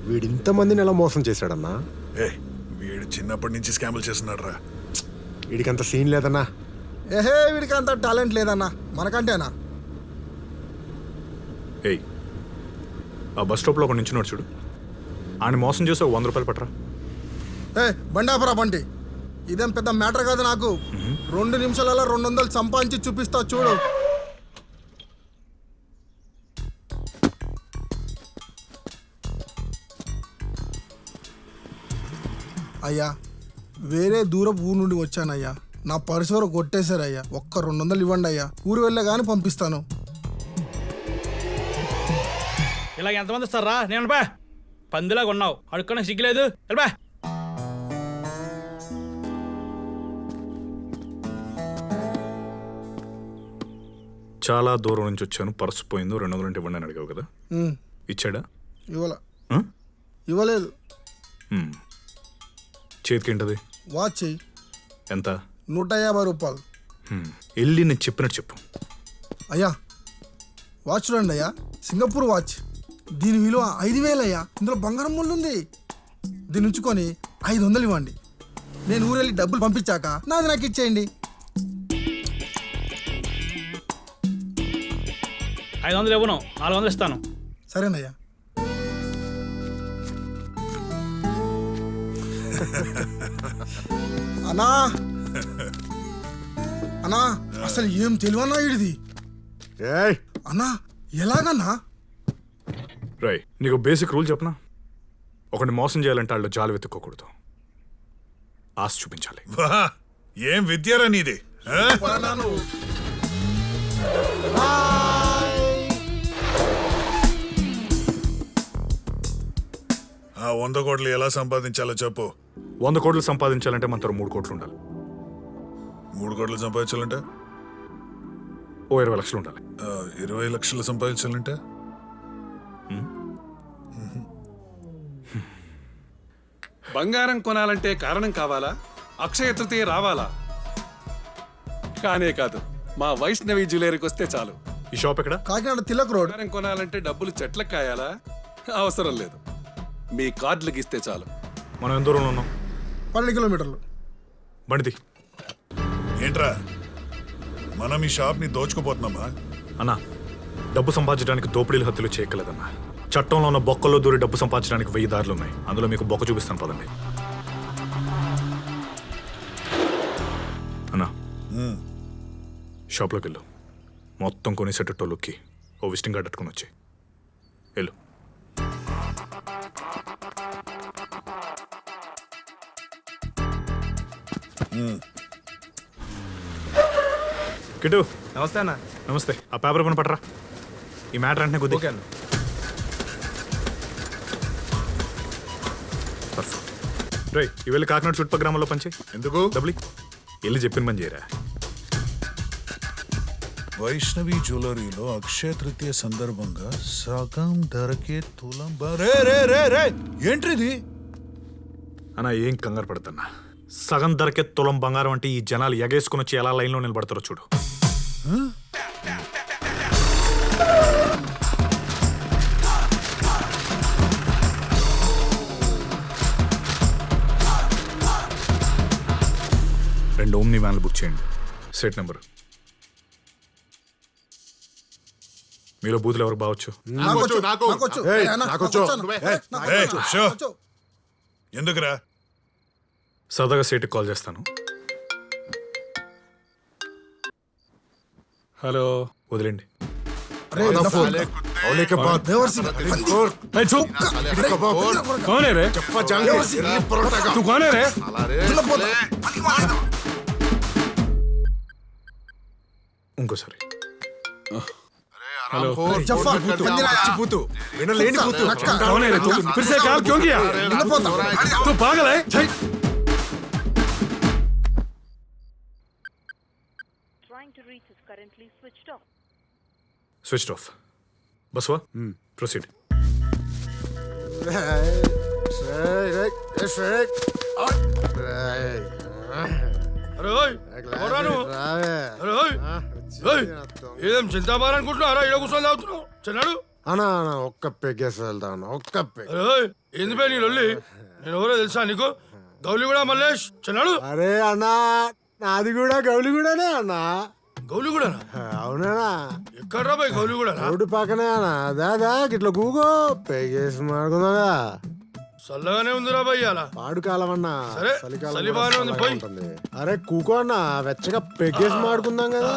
వీడు ఇంతమందిని ఎలా మోసం చేశాడన్నా? వీడు చిన్నప్పటి నుంచి స్కామ్లు చేస్తున్నాడు రా. వీడికి అంత సీన్ లేదన్నా. ఏహే వీడికి అంత టాలెంట్ లేదన్నా, మనకంటేనా. ఏయ్, ఆ బస్ స్టాప్లో ఒక నించున్నాడు చూడు, ఆయన మోసం చేసి 100 రూపాయలు పట్టరా. బండాపురా బండి, ఇదేం పెద్ద మ్యాటర్ కాదు నాకు. 2 నిమిషాలలో 200 సంపాదించి చూపిస్తా చూడు. అయ్యా, వేరే దూరపు ఊరు నుండి వచ్చానయ్యా. నా పరిసరం కొట్టేశారయ్యా. ఒక్క 200 ఇవ్వండి అయ్యా, ఊరు వెళ్ళే కానీ పంపిస్తాను. ఇలా ఎంతమంది ఇస్తారా? నేను బా పందిలాగా ఉన్నావు, అడుక్కునే సిగ్గులేదు. బా చాలా దూరం నుంచి వచ్చాను, పర్సు పోయిందో 200 ఇవ్వండి అని అడిగావు కదా, ఇచ్చాడా? ఇవ్వలేదు. చేతికి ఏంటది? వాచ్ చెయ్యి. ఎంత? 150 రూపాయలు. వెళ్ళి నేను చెప్పినట్టు చెప్పు. అయ్యా వాచ్ చూడండి అయ్యా, సింగపూర్ వాచ్. దీని విలువ 5,000 అయ్యా. ఇందులో బంగారం ముళ్ళు ఉంది. దీన్ని ఉంచుకొని 500 ఇవ్వండి. నేను ఊరు వెళ్ళి డబ్బులు పంపించాక నాది నాకు ఇచ్చేయండి. 500 ఇవ్వను, 400 ఇస్తాను. సరేనయ్యా. అన్నా అన్నా, అసలు ఏం తెలివన్నా ఇది అన్నా, ఎలాగన్నా? రై, నీకు బేసిక్ రూల్ చెప్పనా? ఒకటి మోసం చేయాలంటే వాళ్ళు జాలి వెతుక్కోకూడదు, ఆశ చూపించాలి. ఏం విద్యారా నీది? ఆ 100 కోట్లు ఎలా సంపాదించాలో చెప్పు. 100 కోట్లు సంపాదించాలంటే మన 3 కోట్లు ఉండాలి. 3 కోట్లు సంపాదించాలంటే ఓ 20 లక్షలు ఉండాలి. 20 లక్షలు సంపాదించాలంటే బంగారం కొనాలంటే కారణం కావాలా? అక్షయ తృతీయ రావాలా? కానే కాదు, మా వైష్ణవి జ్యువెలరీకి వస్తే చాలు. ఈ షాప్ ఎక్కడ? కాకినాడ తిలక్ రోడ్. బంగారం కొనాలంటే డబ్బులు చెట్లకు కాయాలా? అవసరం లేదు, మీ కార్డులకు ఇస్తే చాలు. మనం ఎంత దూరంలో ఉన్నాం? 12 కిలోమీటర్లు. బండిది. ఏంట్రా, మనం ఈ షాప్ ని దోచుకుపోతున్నామా? అన్నా, డబ్బు సంపాదించడానికి దోపిడీలు హత్యలు చేయగలదన్నా. చట్టంలో ఉన్న బొక్కల్లో దూరి డబ్బు సంపాదించడానికి 1000 దారులు ఉన్నాయి. అందులో మీకు బొక్క చూపిస్తాను పదండి. అన్నా, షాప్లోకి వెళ్ళు, మొత్తం కొనేసేటట్టోళ్ళకి ఓ విజిటింగ్ కార్డ్ అట్టుకుని వచ్చి వెళ్ళు. కిటు, నమస్తే అన్న. నమస్తే. ఆ పేపర్ పని పట్టరా, ఈ మ్యాటర్ అంటే కుదిరి. రే, ఈ వెళ్ళి కాకినాడ చుట్టుపక్కల గ్రామంలో పంచే. ఎందుకు? డబ్బులు వెళ్ళి చెప్పిన పని చేయరా. వైష్ణవి జ్యువెలరీలో అక్షయ తృతీయ సందర్భంగా సగం ధరకే తులం. ఏంటిది? అన్నా, ఏం కంగారు పడుతున్నా. సగం ధరకే తులం బంగారం అంటే ఈ జనాలు ఎగేసుకుని వచ్చి ఎలా లైన్లో నిలబడతారో చూడు. రెండు ఓమ్ని వ్యాన్లు బుక్ చేయండి. Set number. మీలో బూతులు ఎవరికి బావచ్చు? ఎందుకురా? సరదాగా సేట్కి కాల్ చేస్తాను. హలో, వదిలేండి. ఇంకోసారి. हेलो जफ्फा पूतू विनलेनी पूतू कौन है रे तू? फिर से काम क्यों किया? तू पागल है? Trying to reach is currently switched off. Switched off. Baswa? Proceed. ఏం చింతాబారనుకుంటున్నారా? ఇక్కడ కూర్చొని తాగుతున్నావు. చిన్నాడు అన్నా అన్నా ఒక్క పెగ్గేసి వెళ్తా అన్న ఒక్క పెగ్. ఏంది పై నీ లొల్లి? నేను ఎవరో తెలుసా నీకు? గౌలి కూడా మల్లేష్ చిన్నాడు. అరే అన్నా నాది కూడా గౌలి కూడానే అన్నా. గౌలి కూడా అవునా ఎక్కడ్రా పోయి గౌలి కూడా రోడ్డు పక్కనే అన్నా. దాదా ఇట్లా కూకో పెగ్గేసి మాడుకుందా. చల్లగానే ఉందిరా భయ్ అలా. పాడు కాలం అన్నా. సరే, చలికాలం చలి కూడా బాగానే ఉంది, చల్లగా పోయ్. ఉంటుంది. అరే కూకో అన్నా వెచ్చగా పెగ్గేసి మాడుకుందాం కదా.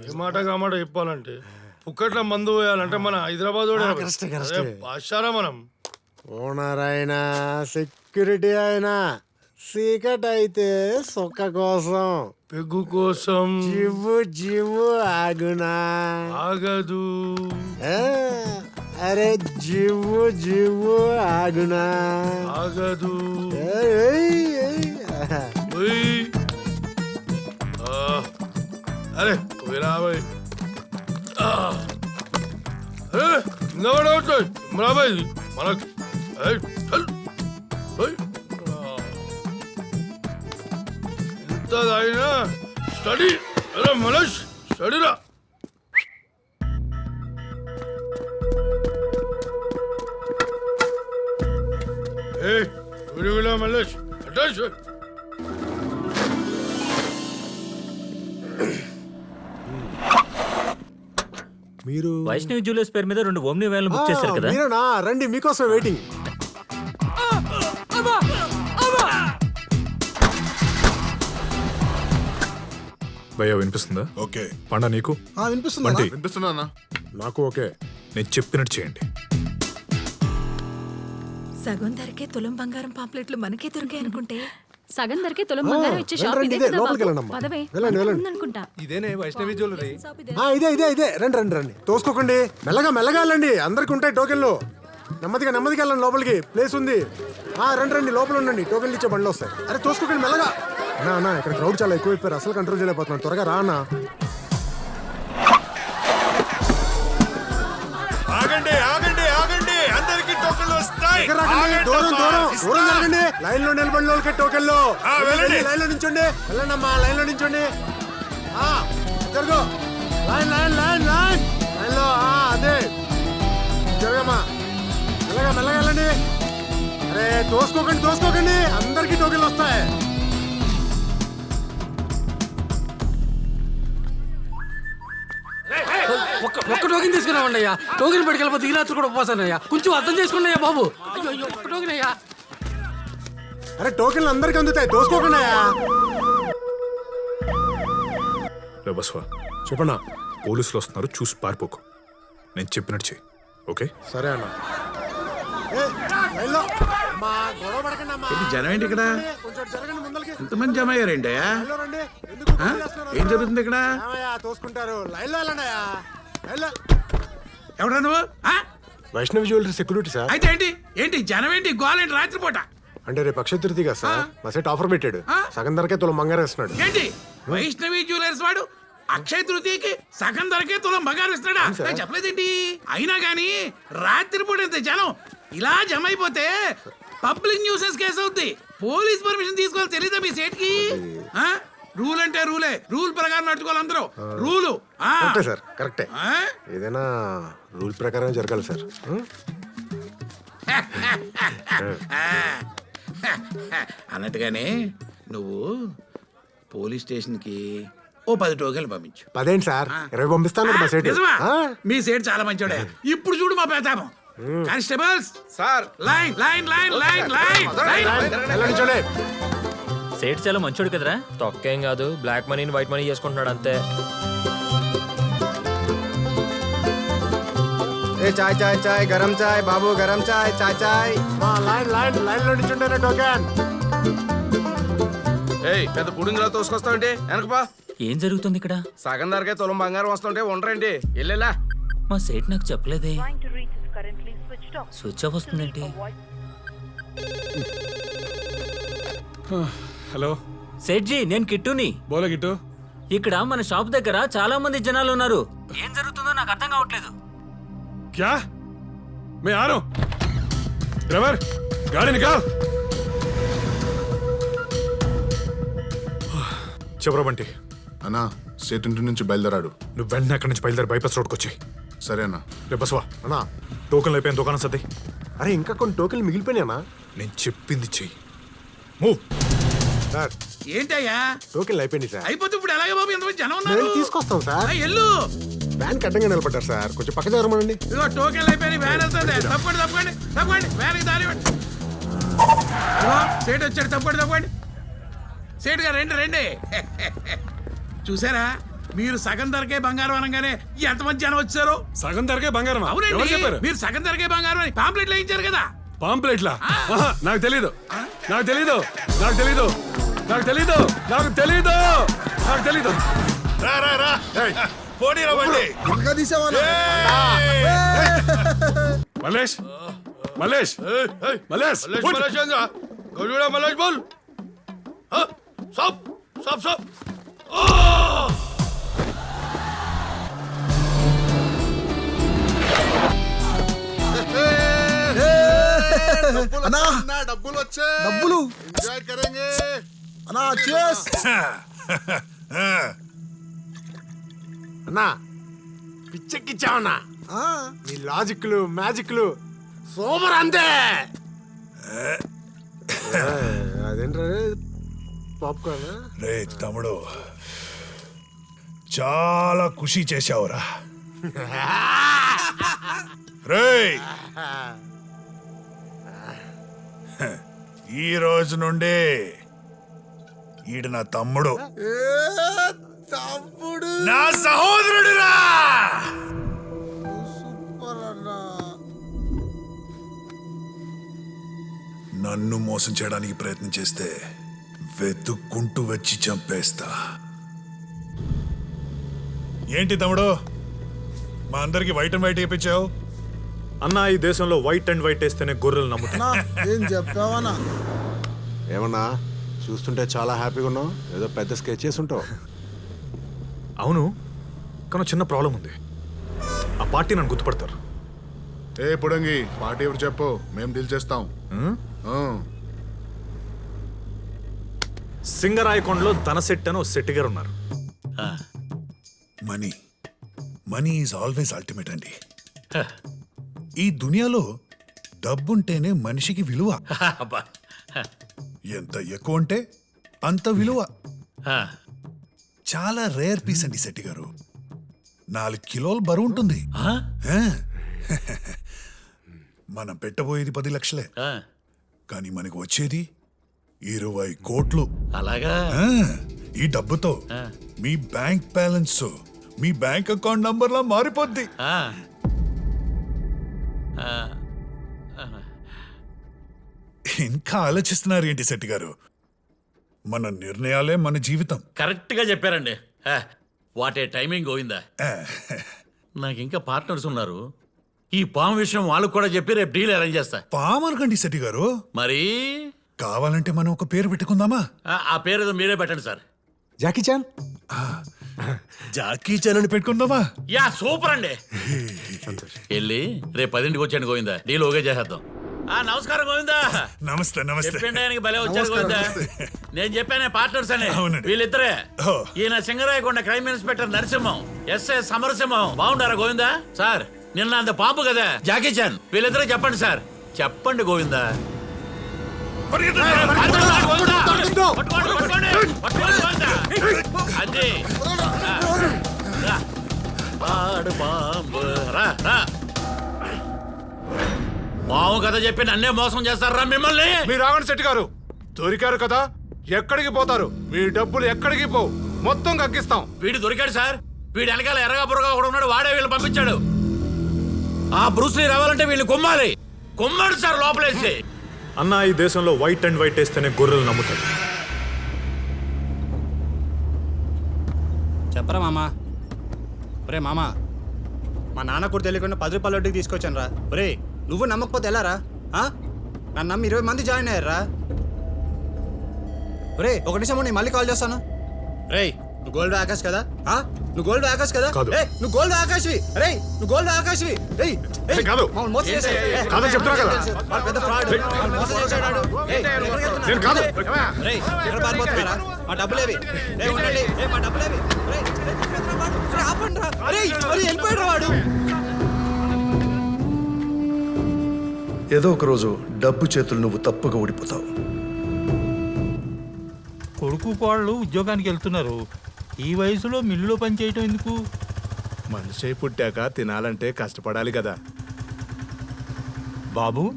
ఏ మాట కామాట చెప్పాలంటే పుక్కట్ల మందు పోయాలంటే మన హైదరాబాద్ కరెక్టే. బాషారా మనం. ఓనర్ అయినా సెక్యూరిటీ అయినా సీకట్ అయితే సొక్క కోసం పెగ్గు కోసం జివ్వు జివ్వు ఆగునా. ఆగదు. ఏ, అరే జివ్వు జివ్వు ఆగునా. ఆగదు. ఏయ్, ఏయ్. ఓయ్. అరే పోయిరా బాయ్. అరే కింద పడవట్లేదు ఇమ్రాబాయ్ మనకు. ఎంత తాగినా స్టడీ. అరే మనోజ్ స్టడీరా. ఏ విడుగులా మల్లేష్ అటెన్షన్. మీరు వైష్ణవి జ్యువెలర్స్ పేరు మీద 2 ఓమ్ని వ్యాన్లు బుక్ చేశారు కదా? మీరేనా? రండి మీకోసం వెయిటింగ్. భయ్యా వినిపిస్తుందా? ఓకే. పండా నీకు? వినిపిస్తుంది బంటి వినిపిస్తున్నా నాకు ఓకే. నేను చెప్పినట్టు చేయండి. సగం ధరకే తులం బంగారం పాంప్లెట్లు మనకే దొరికాయి అనుకుంటే సగం ధరకే తులం బంగారం ఇచ్చే షాప్ రండి, ఇదే ఇదే, కదా లోపలికి బాబు? వెళ్ళండమ్మా. పదవే వెళ్ళండి, వెళ్ళండి. అనుకుంటా. ఇదే ఇదే రండి రండి రండి. తోసుకోకండి. మెల్లగా మెల్లగా వెళ్ళండి. అందరికి ఉంటాయి టోకెన్లు. నెమ్మదిగా నెమ్మదిగా వెళ్ళండి లోపలికి. ప్లేస్ ఉంది. రండి రండి లోపల ఉండండి. టోకెన్లు ఇచ్చే బండ్లు వస్తాయి. అరే తోసుకోకండి మెల్లగా. అన్నా అన్నా ఇక్కడ క్రౌడ్ చాలా ఎక్కువ అయిపోయారు. అసలు కంట్రోల్ చేయలేకపోతున్నాను. త్వరగా రా అన్నా. ఆగండి ఆగండి ఆగండి, అందరికి టోకెన్లు వస్తాయి. దగ్గర రాకండి. దూరం దూరం దూరం జరగండి. లైన్ లో నిలబడిన వాళ్ళకి టోకెన్లు. వెళ్ళండి. లైన్ లో నించోండి. వెళ్ళండి అమ్మా లైన్ లో నించోండి. జరుగు. Line line line line line లో అదే జరగమ్మా. మెల్లగా మెల్లగా వెళ్ళండి. అరే తోసుకోకండి తోసుకోకండి. అందరికి టోకెన్లు వస్తాయి. ఒక్క టోకెన్ తీసుకున్నామండి అయ్యా. టోకెన్ పట్టుకెళ్ళిపోతే ఈ రాత్రి కూడా ఉపవాసానయ్యా. కొంచెం అర్థం చేసుకోండి అయ్యా బాబు. అయ్యో ఒక్క టోకెన్ అయ్యా. అరే టోకెన్లు అందరికి అందుతాయి. తోసుకోకండి అయ్యా. రే బస్వా, చెప్పన్నా. పోలీసులు వస్తున్నారు, చూసి పారిపోకు. నేను చెప్పినట్టు చెయ్యి. ఓకే? సరే అన్న. లైన్ లో అమ్మా, గొడవ పడకండి అమ్మా. జనం ఏంటి ఇక్కడ? కొంచెం జరగండి ముందలకి. ఎంతమంది జమ అయ్యారండి? లైన్ లో రండి. ఎందుకు గొడవ చేస్తున్నారు? ఏం జరుగుతుంది ఇక్కడ? ఏమయ్యా, తోసుకుంటారు. లైన్ లో వెళ్ళండి అయ్యా. లైన్ లో. ఎవడా నువ్వు? Vaishnavi jewellery security sir. అయితే ఏంటి ఏంటి జనం ఏంటి గోలేంటి రాత్రిపూట? అంటే రేపు అక్షయ తృతీయ కదా సార్. మా సెట్ ఆఫర్ పెట్టాడు. సగం ధరకే తులం బంగారం ఇస్తున్నాడు. ఏంటి వైష్ణవి జ్యువెలర్స్ వాడు అక్షయ తృతీయకి సగం ధరకే తులం బంగారం ఇస్తున్నాడా? నేను చెప్పలేదేంటి? అయినా గానీ రాత్రిపూట ఇంత జనం ఇలా జమ అయిపోతే పబ్లిక్ న్యూసెన్స్ కేసు అవుద్ది. పోలీస్ పర్మిషన్ తీసుకోవాలి. తెలీదా మీ సేట్ కి? రూల్ అంటే రూలే. రూల్ ప్రకారం నడుచుకోవాలి అందరూ. రూలు కరెక్టే సార్ కరెక్టే. ఏదైనా రూల్ ప్రకారం జరగాలి సార్. అన్నట్టుగానే నువ్వు పోలీస్ స్టేషన్ కి ఓ 10 టోకెన్లు పంపించు. 10 ఏంటి సార్, 20 పంపిస్తాను మా సెట్. నిజమా? మీ సేట్ చాలా మంచోడే. ఇప్పుడు చూడు మా ప్రతాపం. Constables sir, line line line line line. Seth చాలా మంచోడు కదరా? తొక్కేం కాదు, బ్లాక్ మనీని వైట్ మనీ చేసుకుంటున్నాడు అంతే. చాయ్ చాయ్ చాయ్ గరం చాయ్ బాబు గరం చాయ్ చాయ్ చాయ్. లైన్ లైన్ లైన్ లో నిల్చుంటేనే టోకెన్. పెద్ద పుడింగిలా తోసుకొస్తావంటే వెనకపా. ఏం జరుగుతుంది ఇక్కడ? సగం ధరకే తులం బంగారం వస్తుంటే ఉండరండి. వెళ్ళేలా. మా సేట్ నాకు చెప్పలేదే. Trying to reach is currently switched off. Switch off వస్తుందేంటి? హలో సేట్జీ, నేను కిట్టుని. బోలో గిట్టు. ఇక్కడ మన షాప్ దగ్గర చాలా మంది జనాలు ఉన్నారు. ఏం జరుగుతుందో నాకు అర్థం కావట్లేదు. क्या मैं आ रहा हूं. ड्राइवर गाड़ी निकाल. చెప్పరా బంటి. అన్నా సేట్ ఇంటి నుంచి బయలుదేరాడు. నువ్వు వెంటనే అక్కడి నుంచి బయలుదేరి బైపాస్ రోడ్కి వచ్చాయి. సరేనా? రే బసవా, అన్నా టోకెన్లు అయిపోయిన దుకాణం సర్ది. అరే ఇంకా కొన్ని టోకెన్లు మిగిలిపోయినా నేను చెప్పింది చెయ్యి. మూవ్. సార్ ఏంటయ్యా టోకెన్లు అయిపోయినాయి సార్. అయిపోతే ఇప్పుడు ఎలాగే బాబు ఎంతమంది జనం ఉన్నారు నేను తీసుకొస్తాం సార్. ఎల్లు వ్యాన్ అడ్డంగా నిలబడ్డారు సార్, కొంచెం పక్క జరగమండి. ఇదిగో టోకెన్లు అయిపోయి వ్యాన్ వెళ్తుంది. తప్పండి తప్పండి తప్పండి, వ్యాన్కి దారి ఇవ్వండి. ఇదిగో సేటు వచ్చాడు, తప్పండి తప్పండి. సేటు గారు రండి రండి. చూసారా, మీరు సగం ధరకే బంగారం అనగానే ఎంతమంది జనం వచ్చారు. సగం ధరకే బంగారం అవునండి, మీరు సగం ధరకే బంగారం అని పాంప్లెట్లు వేయించారు కదా. పాంప్లెట్లా? నాకు తెలీదు, నాకు తెలీదు, నాకు తెలీదు, నాకు తెలీదు, నాకు తెలీదు, నాకు తెలీదు. రా రా రా పోనీ రవ్వండి. ఇంకా తీసావా? మల్లేష్ మల్లేష్ మల్లేష్ గౌరీడా మలేష్ బోల్. సాప్ సాప్ సాప్. అన్నా డబ్బులు వచ్చే డబ్బులు ఎంజాయ్ కరేంగే. అన్నా cheers. అన్నా పిచ్చెక్కిచ్చావన్నా. ఆ, మీ లాజిక్లు మ్యాజిక్లు సూపర్ అంతే. అదేంట్రా పాప్కార్న్? రే తమ్ముడు, చాలా ఖుషి చేశావురా. రేయ్, ఈ రోజు నుండి ఈడు నా తమ్ముడు, తమ్ముడు నా సహోదరుడురా. సూపర్ అన్నా. నన్ను మోసం చేయడానికి ప్రయత్నం చేస్తే వెతుక్కుంటూ వచ్చి చంపేస్తా. ఏంటి తమ్ముడు, మా అందరికి వైట్ అండ్ వైట్ వేయించావు? అన్నా, ఈ దేశంలో వైట్ అండ్ వైట్ వేస్తేనే గొర్రెలు నమ్ముతాయి. అన్నా, ఏం చెప్పావనా? ఏమన్నా చూస్తుంటే చాలా హ్యాపీగా ఉన్నావు, ఏదో పెద్ద స్కెచ్ చేసి ఉంటావు. అవును, కానీ చిన్న ప్రాబ్లం ఉంది. ఆ పార్టీ నన్ను గుర్తుపడతారు. ఏ పుడంగి, పార్టీ ఎవరు చెప్పు, మేము డీల్ చేస్తాం. సింగరాయకొండలో ధనశెట్టి అని ఓ శెట్టి గారు ఉన్నారు. Money money is always ultimate అండి. ఈ దునియాలో డబ్బుంటేనే మనిషికి విలువ. ఎంత ఎక్కువ ఉంటే అంత విలువ. చాలా రేర్ పీస్ అండి శెట్టి గారు. 4 కిలోలు బరువు ఉంటుంది. మనం పెట్టబోయేది 10 లక్షలే, కానీ మనకు వచ్చేది 20 కోట్లు. అలాగా? ఈ డబ్బుతో మీ బ్యాంక్ బ్యాలెన్స్ మీ బ్యాంక్ అకౌంట్ నంబర్ లా మారిపోద్ది. ఇంకా ఆలోచిస్తున్నారు ఏంటి శెట్టి గారు? మన నిర్ణయాలే మన జీవితం. కరెక్ట్ గా చెప్పారండి. What a timing Govinda. నాకు ఇంకా పార్ట్నర్స్ ఉన్నారు. ఈ పాము విషయం వాళ్ళకు కూడా చెప్పి రేపు డీల్ అరేంజ్ చేస్తా. పాము అనకండి శెట్టి గారు. మరి కావాలంటే మనం ఒక పేరు పెట్టుకుందామా? ఆ పేరు ఏదో మీరే పెట్టండి sir. Jackie Chan. Jackie Chan అని పెట్టుకుందామా? యా, సూపర్ అండి. వెళ్ళి రేపు 10ంటికి వచ్చాను గోవిందా, డీల్ ఓకే చేసేద్దాం. నమస్కారం గోవిందా. నమస్తే నమస్తే. చెప్పిండే ఆయనకి భలే వచ్చారు గోవిందా. నేను చెప్పానే పార్ట్నర్స్ అని. అవునండి. వీళ్ళిద్దరే. ఓ. ఈయన Singarayakonda crime inspector Narasimham, SI Samarasimham. బాగుంటారా గోవిందా? సార్, నిన్న అంత పాంపు కదా జాకీ చాన్. వీళ్ళిద్దరే చెప్పండి సార్. చెప్పండి గోవిందా. అది పాము కథ చెప్పి నన్నే మోసం చేస్తారా మిమ్మల్ని? మీరు ఆగండి శెట్టి గారు, దొరికారు కదా, ఎక్కడికి పోతారు? మీ డబ్బులు ఎక్కడికి పోవు, మొత్తం కక్కిస్తాం. వీడు దొరికాడు సార్. వీడు వెనకాల ఎర్రగా బుర్రగా కూడా ఉన్నాడు. వాడే వీళ్ళు పంపించాడు. ఆ బ్రూస్లీ రావాలంటే వీళ్ళు కొమ్మాలి. కొమ్మాడు సార్ లోపలేసి. అన్నా, ఈ దేశంలో వైట్ అండ్ వైట్ వేస్తేనే గొర్రెలు నమ్ముతాయి. చెప్పరా మామా. ఒరే మామా, మా నాన్న కూడా తెలియకుండా 10 రూపాయల వడ్డీకి తీసుకొచ్చాను రా. ఒరే, నువ్వు నమ్మకపోతే ఎలా రా? నన్ను నమ్మి 20 మంది జాయిన్ అయ్యారా? ఒరే, ఒక నిమిషం నేను మళ్ళీ కాల్ చేస్తాను. రే, నువ్వు గోల్డ్ ఆకాష్ కదా? నువ్వు గోల్డ్ ఆకాష్ కదా? నువ్వు గోల్డ్ ఆకాష్వి. రే, నువ్వు గోల్డ్ ఆకాష్వి. కాదు. మోసం చేశాడు. కాదు చెప్తున్నా కదా. వాడు పెద్ద ఫ్రాడ్. వాడు మోసం చేశాడు. నేను కాదు. రే, ఎక్కడ పారిపోతున్నారా? మా డబ్బులేవి. రే, ఉండండి. మా డబ్బులేవి. రే, ఆపండి రా. రే, వెళ్ళిపోయాడు వాడు. ఏదో ఒక రోజు డబ్బు చేతులు నువ్వు తప్పుగా ఊడిపోతావు. కొడుకు కోళ్ళు ఉద్యోగానికి వెళ్తున్నారు. ఈ వయసులో మిల్లులో పని చేయటం ఎందుకు? మనిషి పుట్టాక తినాలంటే కష్టపడాలి కదా. బాబు,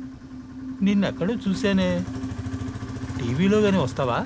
నిన్నెక్కడో చూశానే, టీవీలో కానీ వస్తావా?